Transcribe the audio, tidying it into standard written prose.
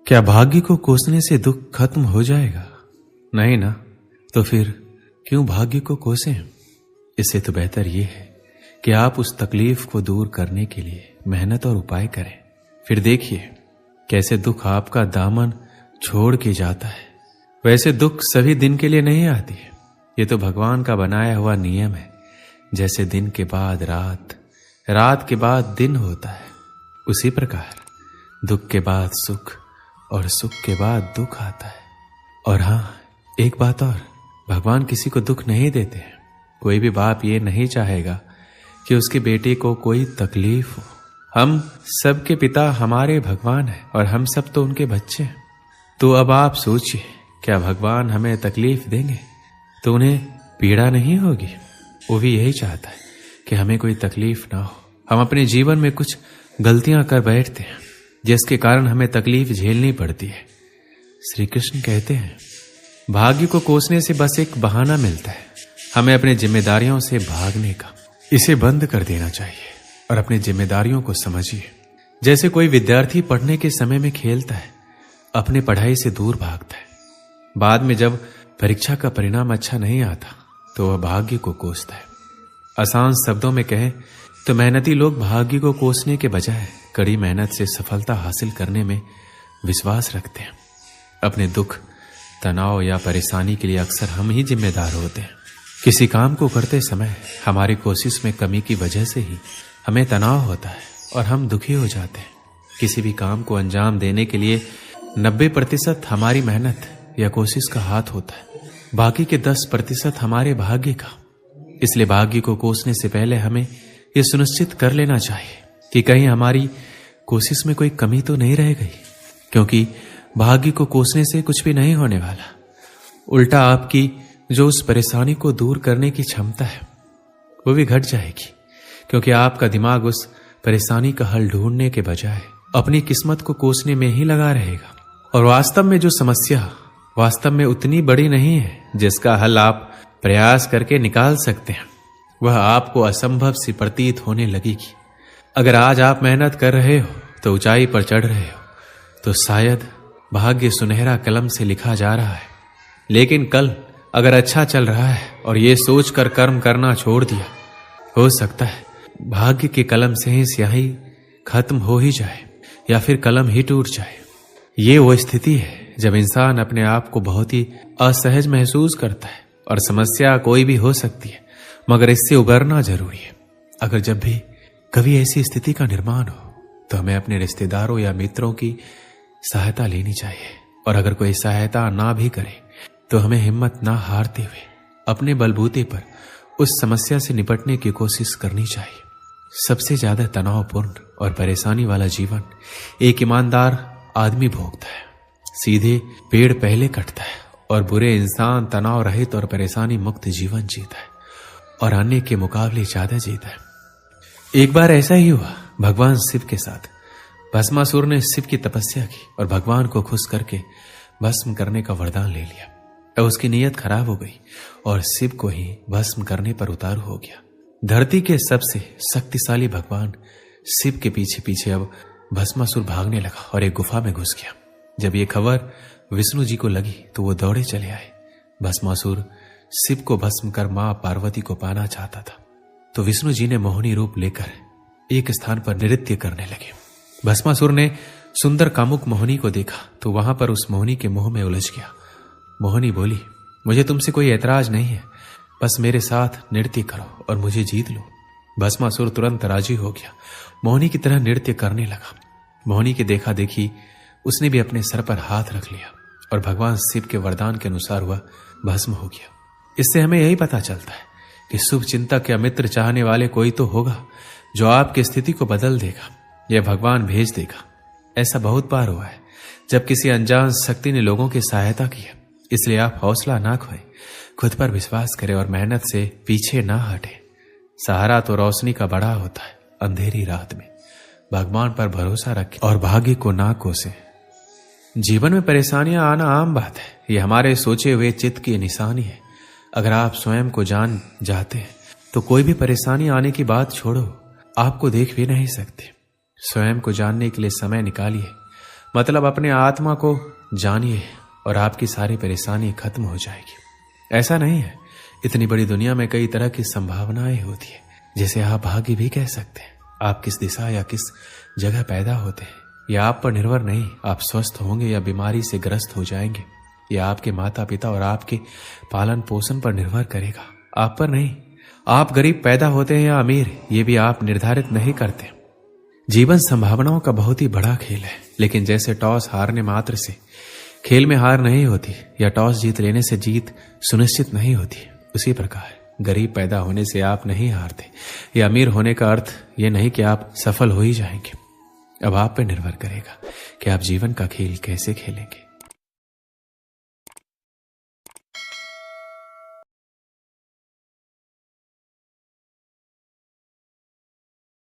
क्या भाग्य को कोसने से दुख खत्म हो जाएगा? नहीं ना। तो फिर क्यों भाग्य को कोसें? इससे तो बेहतर यह है कि आप उस तकलीफ को दूर करने के लिए मेहनत और उपाय करें। फिर देखिए कैसे दुख आपका दामन छोड़ के जाता है। वैसे दुख सभी दिन के लिए नहीं आती है, ये तो भगवान का बनाया हुआ नियम है। जैसे दिन के बाद रात, रात के बाद दिन होता है, उसी प्रकार दुख के बाद सुख और सुख के बाद दुख आता है। और हाँ, एक बात और, भगवान किसी को दुख नहीं देते हैं। कोई भी बाप ये नहीं चाहेगा कि उसके बेटे को कोई तकलीफ हो। हम सबके पिता हमारे भगवान हैं और हम सब तो उनके बच्चे हैं। तो अब आप सोचिए, क्या भगवान हमें तकलीफ देंगे तो उन्हें पीड़ा नहीं होगी? वो भी यही चाहता है कि हमें कोई तकलीफ ना हो। हम अपने जीवन में कुछ गलतियां कर बैठते हैं जिसके कारण हमें तकलीफ झेलनी पड़ती है। श्री कृष्ण कहते हैं, भाग्य को कोसने से बस एक बहाना मिलता है हमें अपनी जिम्मेदारियों से भागने का। इसे बंद कर देना चाहिए और अपनी जिम्मेदारियों को समझिए। जैसे कोई विद्यार्थी पढ़ने के समय में खेलता है, अपने पढ़ाई से दूर भागता है। बाद में जब परीक्षा का परिणाम अच्छा नहीं आता तो वह भाग्य को कोसता है। आसान शब्दों में कहें तो मेहनती लोग भाग्य को कोसने के बजाय कड़ी मेहनत से सफलता हासिल करने में विश्वास रखते हैं। अपने दुख, तनाव या परेशानी के लिए अक्सर हम ही जिम्मेदार होते हैं। किसी काम को करते समय हमारी कोशिश में कमी की वजह से ही हमें तनाव होता है और हम दुखी हो जाते हैं। किसी भी काम को अंजाम देने के लिए 90% हमारी मेहनत या कोशिश का हाथ होता है, बाकी के 10% हमारे भाग्य का। इसलिए भाग्य को कोसने से पहले हमें यह सुनिश्चित कर लेना चाहिए कि कहीं हमारी कोशिश में कोई कमी तो नहीं रह गई, क्योंकि भाग्य को कोसने से कुछ भी नहीं होने वाला। उल्टा आपकी जो उस परेशानी को दूर करने की क्षमता है वो भी घट जाएगी, क्योंकि आपका दिमाग उस परेशानी का हल ढूंढने के बजाय अपनी किस्मत को कोसने में ही लगा रहेगा। और वास्तव में जो समस्या वास्तव में उतनी बड़ी नहीं है जिसका हल आप प्रयास करके निकाल सकते हैं, वह आपको असंभव सी प्रतीत होने लगेगी। अगर आज आप मेहनत कर रहे हो तो ऊंचाई पर चढ़ रहे हो, तो शायद भाग्य सुनहरा कलम से लिखा जा रहा है। लेकिन कल अगर अच्छा चल रहा है और ये सोचकर कर्म करना छोड़ दिया, हो सकता है भाग्य के कलम से ही स्याही खत्म हो ही जाए या फिर कलम ही टूट जाए। ये वो स्थिति है जब इंसान अपने आप को बहुत ही असहज महसूस करता है। और समस्या कोई भी हो सकती है, मगर इससे उबरना जरूरी है। अगर जब भी कभी ऐसी स्थिति का निर्माण हो तो हमें अपने रिश्तेदारों या मित्रों की सहायता लेनी चाहिए। और अगर कोई सहायता ना भी करे तो हमें हिम्मत ना हारते हुए अपने बलबूते पर उस समस्या से निपटने की कोशिश करनी चाहिए। सबसे ज्यादा तनावपूर्ण और परेशानी वाला जीवन एक ईमानदार आदमी भोगता है। सीधे पेड़ पहले कटता है और बुरे इंसान तनाव रहित और परेशानी मुक्त जीवन जीता है और अन्य के मुकाबले ज्यादा जीता है। एक बार ऐसा ही हुआ भगवान शिव के साथ। भस्मासुर ने शिव की तपस्या की और भगवान को खुश करके भस्म करने का वरदान ले लिया। अब उसकी नीयत खराब हो गई और शिव को ही भस्म करने पर उतारू हो गया। धरती के सबसे शक्तिशाली भगवान शिव के पीछे पीछे अब भस्मासुर भागने लगा और एक गुफा में घुस गया। जब ये खबर विष्णु जी को लगी तो वो दौड़े चले आए। भस्मासुर शिव को भस्म कर मां पार्वती को पाना चाहता था, तो विष्णु जी ने मोहिनी रूप लेकर एक स्थान पर नृत्य करने लगे। भस्मासुर ने सुंदर कामुक मोहिनी को देखा तो वहां पर उस मोहिनी के मोह में उलझ गया। मोहिनी बोली, मुझे तुमसे कोई ऐतराज नहीं है, बस मेरे साथ नृत्य करो और मुझे जीत लो। भस्मासुर तुरंत राजी हो गया, मोहिनी की तरह नृत्य करने लगा। मोहिनी के देखा देखी उसने भी अपने सर पर हाथ रख लिया और भगवान शिव के वरदान के अनुसार वह भस्म हो गया। इससे हमें यही पता चलता है कि शुभ चिंतक या मित्र चाहने वाले कोई तो होगा जो आपकी स्थिति को बदल देगा या भगवान भेज देगा। ऐसा बहुत बार हुआ है जब किसी अनजान शक्ति ने लोगों की सहायता की है। इसलिए आप हौसला ना खोएं, खुद पर विश्वास करें और मेहनत से पीछे ना हटें। सहारा तो रोशनी का बड़ा होता है अंधेरी रात में। भगवान पर भरोसा रखें और भाग्य को ना कोसें। जीवन में परेशानियां आना आम बात है, ये हमारे सोचे हुए चित्त की निशानी है। अगर आप स्वयं को जान जाते हैं तो कोई भी परेशानी आने की बात छोड़ो, आपको देख भी नहीं सकते। स्वयं को जानने के लिए समय निकालिए, मतलब अपने आत्मा को जानिए और आपकी सारी परेशानी खत्म हो जाएगी। ऐसा नहीं है, इतनी बड़ी दुनिया में कई तरह की संभावनाएं होती है, जिसे आप भाग्य भी कह सकते हैं। आप किस दिशा या किस जगह पैदा होते हैं यह आप पर निर्भर नहीं। आप स्वस्थ होंगे या बीमारी से ग्रस्त हो जाएंगे, यह आपके माता पिता और आपके पालन पोषण पर निर्भर करेगा, आप पर नहीं। आप गरीब पैदा होते हैं या अमीर, ये भी आप निर्धारित नहीं करते। जीवन संभावनाओं का बहुत ही बड़ा खेल है, लेकिन जैसे टॉस हारने मात्र से खेल में हार नहीं होती या टॉस जीत लेने से जीत सुनिश्चित नहीं होती, उसी प्रकार गरीब पैदा होने से आप नहीं हारते या अमीर होने का अर्थ ये नहीं कि आप सफल हो ही जाएंगे। अब आप पर निर्भर करेगा कि आप जीवन का खेल कैसे खेलेंगे।